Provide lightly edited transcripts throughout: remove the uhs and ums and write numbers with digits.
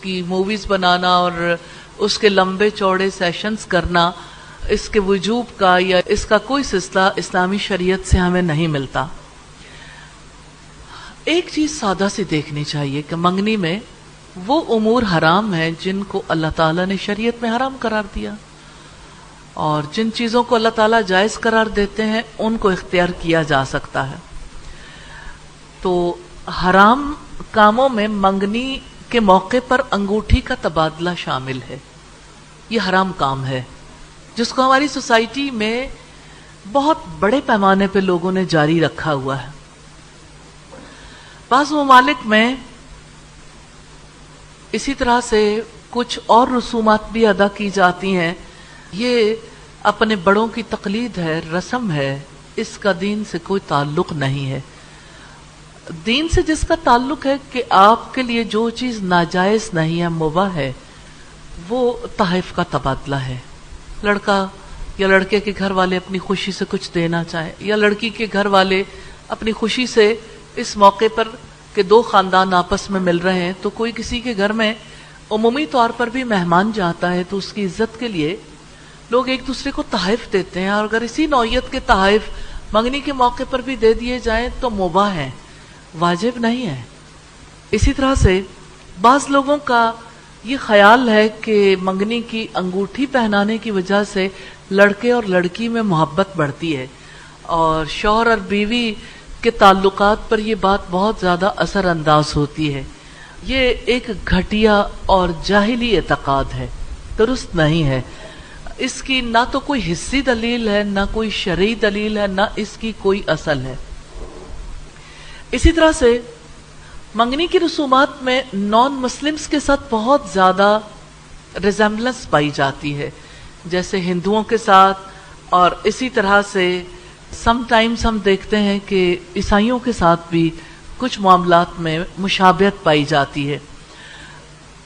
उसकी मूवीज बनाना और उसके लंबे चौड़े सेशंस करना, इसके वजूब का या इसका कोई सिलसिला इस्लामी शरीयत से हमें नहीं मिलता। एक चीज सादा सी देखनी चाहिए कि मंगनी में वो उमूर हराम है जिनको अल्लाह ताला ने शरीयत में हराम करार दिया, और जिन चीजों को अल्लाह ताला जायज करार देते हैं उनको इख्तियार किया जा सकता है। तो हराम कामों में मंगनी के मौके पर अंगूठी का तबादला शामिल है। ये हराम काम है जिसको हमारी सोसाइटी में बहुत बड़े पैमाने पे लोगों ने जारी रखा हुआ है। बाज़ ममालिक में इसी तरह से कुछ और रसूमात भी अदा की जाती हैं। ये अपने बड़ों की तकलीद है, रस्म है, इसका दीन से कोई ताल्लुक नहीं है। दीन से जिसका ताल्लुक है कि आपके लिए जो चीज नाजायज नहीं है, मुबाह है, वो तहफ़ का तबादला है। लड़का या लड़के के घर वाले अपनी खुशी से कुछ देना चाहे, या लड़की के घर वाले अपनी खुशी से इस मौके पर कि दो खानदान आपस में मिल रहे हैं, तो कोई किसी के घर में उमूमी तौर पर भी मेहमान जाता है तो उसकी इज्जत के लिए लोग एक दूसरे को तहफ़ देते हैं। और अगर इसी नौयत के तहफ़ मंगनी के मौके पर भी दे दिए जाएं तो मुबाह है, वाजिब नहीं है। इसी तरह से बाज़ लोगों का ये ख्याल है कि मंगनी की अंगूठी पहनाने की वजह से लड़के और लड़की में मोहब्बत बढ़ती है, और शौहर और बीवी के ताल्लुकात पर यह बात बहुत ज्यादा असर अंदाज होती है। ये एक घटिया और जाहिली एतकाद है, दुरुस्त नहीं है। इसकी ना तो कोई हिस्सी दलील है, ना कोई शरई दलील है, ना इसकी कोई असल है। इसी तरह से मंगनी की रसूमात में नॉन मुस्लिम्स के साथ बहुत ज्यादा रिजेम्बलेंस पाई जाती है, जैसे हिंदुओं के साथ, और इसी तरह से समटाइम्स हम देखते हैं कि ईसाइयों के साथ भी कुछ मामलात में मुशाबहत पाई जाती है।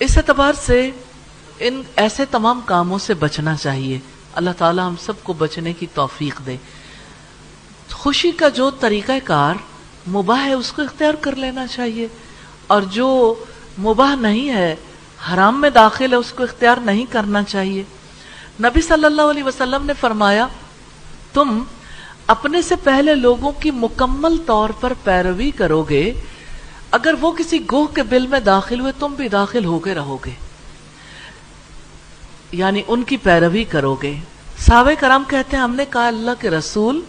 इस एतबार से इन ऐसे तमाम कामों से बचना चाहिए। अल्लाह ताला हम सबको बचने की तौफीक दे। खुशी का जो तरीक़ाकार मुबाह है उसको इख्तियार कर लेना चाहिए, और जो मुबाह नहीं है, हराम में दाखिल है, उसको इख्तियार नहीं करना चाहिए। नबी सल्लल्लाहु अलैहि वसल्लम ने फरमाया, तुम अपने से पहले लोगों की मुकम्मल तौर पर पैरवी करोगे, अगर वो किसी गोह के बिल में दाखिल हुए तुम भी दाखिल होके रहोगे, यानी उनकी पैरवी करोगे। साहबे कराम कहते हैं, हमने कहा अल्लाह के रसूल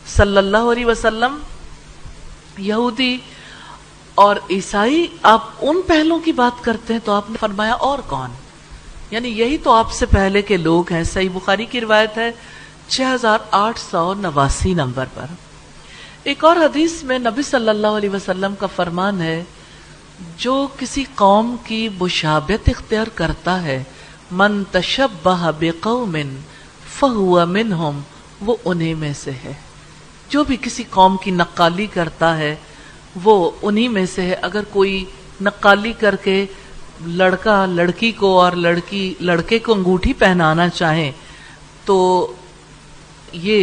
सल्लल्लाहु अलैहि वसल्लम, यहूदी और ईसाई, आप उन पहलों की बात करते हैं? तो आपने फरमाया और कौन, यानी यही तो आपसे पहले के लोग हैं। सही बुखारी की रिवायत है 6889 नंबर पर। एक और हदीस में नबी सल्लल्लाहु अलैहि वसल्लम का फरमान है, जो किसी कौम की मुशाबहत इख्तियार करता है, मन तशब्बह बिकौमिन फहुवा मिनहुम, वो उन्हीं में से है। जो भी किसी कौम की नक्काली करता है वो उन्हीं में से है। अगर कोई नक्काली करके लड़का लड़की को और लड़की लड़के को अंगूठी पहनाना चाहे तो ये